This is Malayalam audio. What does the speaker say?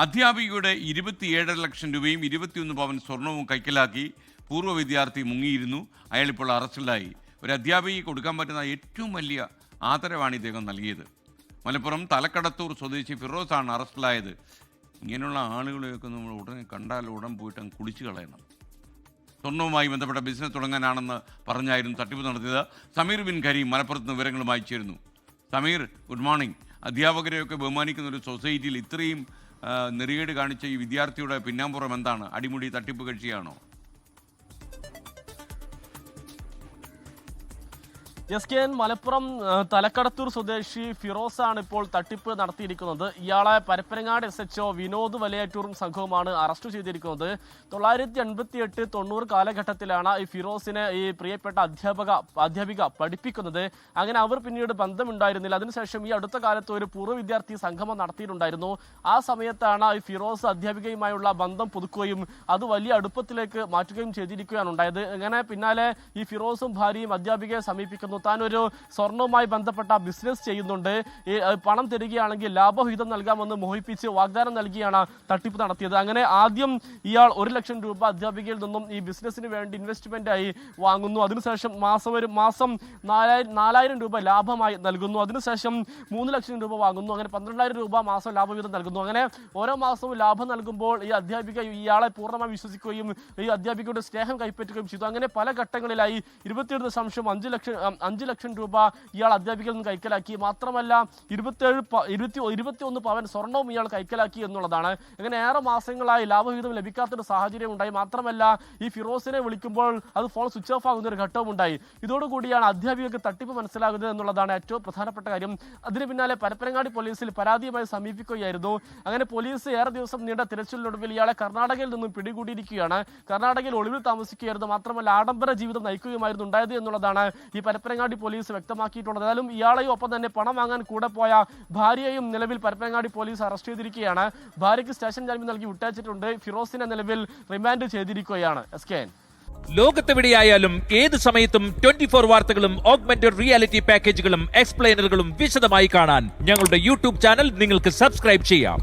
അധ്യാപികയുടെ 27.5 ലക്ഷം രൂപയും 21 പവൻ സ്വർണവും കൈക്കലാക്കി പൂർവ്വ വിദ്യാർത്ഥി മുങ്ങിയിരുന്നു. അയാളിപ്പോൾ അറസ്റ്റിലായി. ഒരു അധ്യാപികയ്ക്ക് കൊടുക്കാൻ പറ്റുന്ന ഏറ്റവും വലിയ ആദരവാണ് ഇദ്ദേഹം നൽകിയത്. മലപ്പുറം തലക്കടത്തൂർ സ്വദേശി ഫിറോസാണ് അറസ്റ്റിലായത്. ഇങ്ങനെയുള്ള ആളുകളെയൊക്കെ നമ്മൾ ഉടനെ കണ്ടാൽ ഉടൻ പോയിട്ട് അങ്ങ് കുളിച്ചു കളയണം. സ്വർണവുമായി ബന്ധപ്പെട്ട ബിസിനസ് തുടങ്ങാനാണെന്ന് പറഞ്ഞായിരുന്നു തട്ടിപ്പ് നടത്തിയത്. സമീർ ബിൻ കരീം മലപ്പുറത്ത് നിന്ന് വിവരങ്ങളുമായി ചേരുന്നു. Sameer, good morning. അധ്യാപകരെയൊക്കെ ബഹുമാനിക്കുന്ന ഒരു സൊസൈറ്റിയിൽ ഇത്രയും നെറികേട് കാണിച്ച ഈ വിദ്യാർത്ഥിയുടെ പിന്നാമ്പുറം എന്താണ്? അടിമുടി തട്ടിപ്പ് കക്ഷിയാണോ? എസ്.കെ.എൻ. മലപ്പുറം തലക്കടത്തൂർ സ്വദേശി ഫിറോസാണ് ഇപ്പോൾ തട്ടിപ്പ് നടത്തിയിരിക്കുന്നത്. ഇയാളെ പരപ്പനങ്ങാട് SHO വിനോദ് വലയാറ്റൂറും സംഘവുമാണ് അറസ്റ്റ് ചെയ്തിരിക്കുന്നത്. 1988-90 കാലഘട്ടത്തിലാണ് ഈ ഫിറോസിനെ ഈ പ്രിയപ്പെട്ട അധ്യാപിക പഠിപ്പിക്കുന്നത്. അങ്ങനെ അവർ പിന്നീട് ബന്ധമുണ്ടായിരുന്നില്ല. അതിനുശേഷം ഈ അടുത്ത കാലത്ത് ഒരു പൂർവ്വ വിദ്യാർത്ഥി സംഗമം നടത്തിയിട്ടുണ്ടായിരുന്നു. ആ സമയത്താണ് ഈ ഫിറോസ് അധ്യാപികയുമായുള്ള ബന്ധം പുതുക്കുകയും അത് വലിയ അടുപ്പത്തിലേക്ക് മാറ്റുകയും ചെയ്തിരിക്കുകയാണ് ഉണ്ടായത്. അങ്ങനെ പിന്നാലെ ഈ ഫിറോസും ഭാര്യയും അധ്യാപികയെ സമീപിക്കുന്നു. താൻ ഒരു സ്വർണവുമായി ബന്ധപ്പെട്ട ബിസിനസ് ചെയ്യുന്നുണ്ട്, ഈ പണം തരികയാണെങ്കിൽ ലാഭവിഹിതം നൽകാമെന്ന് മോഹിപ്പിച്ച് വാഗ്ദാനം നൽകിയാണ് തട്ടിപ്പ് നടത്തിയത്. അങ്ങനെ ആദ്യം ഇയാൾ 1 ലക്ഷം രൂപ അധ്യാപികയിൽ നിന്നും ഈ ബിസിനസ്സിന് വേണ്ടി ഇൻവെസ്റ്റ്മെന്റ് ആയി വാങ്ങുന്നു. അതിനുശേഷം മാസം 4,000 രൂപ ലാഭമായി നൽകുന്നു. അതിനുശേഷം 3 ലക്ഷം രൂപ വാങ്ങുന്നു. അങ്ങനെ 12,000 രൂപ മാസം ലാഭവിഹിതം നൽകുന്നു. അങ്ങനെ ഓരോ മാസവും ലാഭം നൽകുമ്പോൾ ഈ അധ്യാപിക ഇയാളെ പൂർണ്ണമായി വിശ്വസിക്കുകയും ഈ അധ്യാപികയുടെ സ്നേഹം കൈപ്പറ്റുകയും ചെയ്തു. അങ്ങനെ പല ഘട്ടങ്ങളിലായി 27.5 ലക്ഷം രൂപ ഇയാൾ അധ്യാപികയിൽ നിന്ന് കൈക്കലാക്കി. മാത്രമല്ല 21 പവൻ സ്വർണവും ഇയാൾ കൈക്കലാക്കി എന്നുള്ളതാണ്. അങ്ങനെ ഏറെ മാസങ്ങളായി ലാഭവിഹിതം ലഭിക്കാത്തൊരു സാഹചര്യം ഉണ്ടായി. മാത്രമല്ല ഈ ഫിറോസിനെ വിളിക്കുമ്പോൾ അത് ഫോൺ സ്വിച്ച് ഓഫ് ആകുന്ന ഒരു ഘട്ടവും ഉണ്ടായി. ഇതോടുകൂടിയാണ് അധ്യാപികക്ക് തട്ടിപ്പ് മനസ്സിലാകുന്നത് എന്നുള്ളതാണ് ഏറ്റവും പ്രധാനപ്പെട്ട കാര്യം. അതിന് പിന്നാലെ പരപ്പനങ്ങാടി പോലീസിൽ പരാതിയുമായി സമീപിക്കുകയായിരുന്നു. അങ്ങനെ പോലീസ് ഏറെ ദിവസം നീണ്ട തിരച്ചിലിനൊടുവിൽ ഇയാളെ കർണാടകയിൽ നിന്നും പിടികൂടിയിരിക്കുകയാണ്. കർണാടകയിൽ ഒളിവിൽ താമസിക്കുകയായിരുന്നു. മാത്രമല്ല ആഡംബര ജീവിതം നയിക്കുകയുമായിരുന്നു ഉണ്ടായത് എന്നുള്ളതാണ് ഈ പരപ്പനങ്ങാടി പോലീസ് വ്യക്തമാക്കിയിട്ടുള്ളത്. ഏതായാലും ഇയാളെയും ഒപ്പം തന്നെ പണം വാങ്ങാൻ കൂടെ പോയ ഭാര്യയെയും നിലവിൽ പരപ്പനങ്ങാടി പോലീസ് അറസ്റ്റ് ചെയ്തിരിക്കുകയാണ്. ഭാര്യയ്ക്ക് സ്റ്റേഷൻ ജാമ്യം നൽകി വിട്ടയച്ചിട്ടുണ്ട്. ഫിറോസിനെ നിലവിൽ റിമാൻഡ് ചെയ്തിരിക്കുകയാണ്. എസ്.കെ.എൻ. ലോകത്തെവിടെയായാലും ഏത് സമയത്തും 24 വാർത്തകളും ഓഗ്മെന്റഡ് റിയാലിറ്റി പാക്കേജുകളും എക്സ്പ്ലെയിനറുകളും വിശദമായി കാണാൻ ഞങ്ങളുടെ യൂട്യൂബ് ചാനൽ നിങ്ങൾക്ക് സബ്സ്ക്രൈബ് ചെയ്യാം.